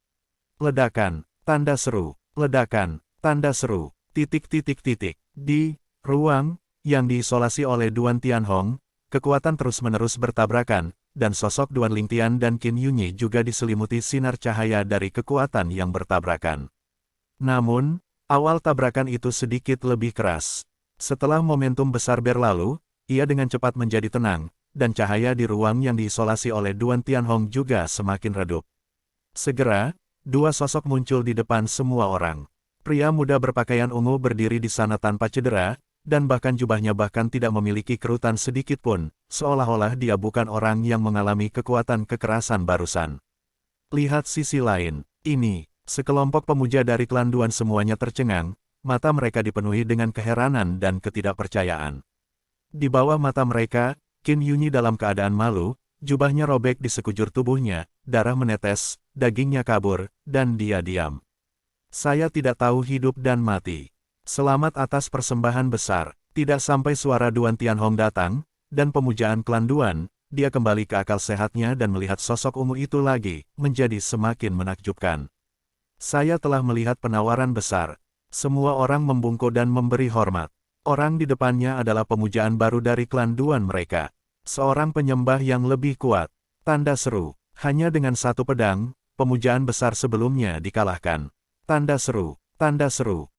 Ledakan, tanda seru, ledakan, tanda seru, titik-titik-titik. Di ruang yang diisolasi oleh Duan Tianhong, kekuatan terus-menerus bertabrakan, dan sosok Duan Lingtian dan Qin Yunyi juga diselimuti sinar cahaya dari kekuatan yang bertabrakan. Namun, awal tabrakan itu sedikit lebih keras. Setelah momentum besar berlalu, ia dengan cepat menjadi tenang, dan cahaya di ruang yang diisolasi oleh Duan Tianhong juga semakin redup. Segera, dua sosok muncul di depan semua orang. Pria muda berpakaian ungu berdiri di sana tanpa cedera, dan bahkan jubahnya bahkan tidak memiliki kerutan sedikit pun, seolah-olah dia bukan orang yang mengalami kekuatan kekerasan barusan. Lihat sisi lain, ini, sekelompok pemuja dari klan Duan semuanya tercengang, mata mereka dipenuhi dengan keheranan dan ketidakpercayaan. Di bawah mata mereka, Qin Yunyi dalam keadaan malu, jubahnya robek di sekujur tubuhnya, darah menetes, dagingnya kabur, dan dia diam. Saya tidak tahu hidup dan mati. Selamat atas persembahan besar. Tidak sampai suara Duan Tianhong datang, dan pemujaan klan Duan, dia kembali ke akal sehatnya dan melihat sosok ungu itu lagi, menjadi semakin menakjubkan. Saya telah melihat penawaran besar. Semua orang membungkuk dan memberi hormat. Orang di depannya adalah pemujaan baru dari klan Duan mereka. Seorang penyembah yang lebih kuat. Tanda seru. Hanya dengan satu pedang, pemujaan besar sebelumnya dikalahkan. Tanda seru. Tanda seru.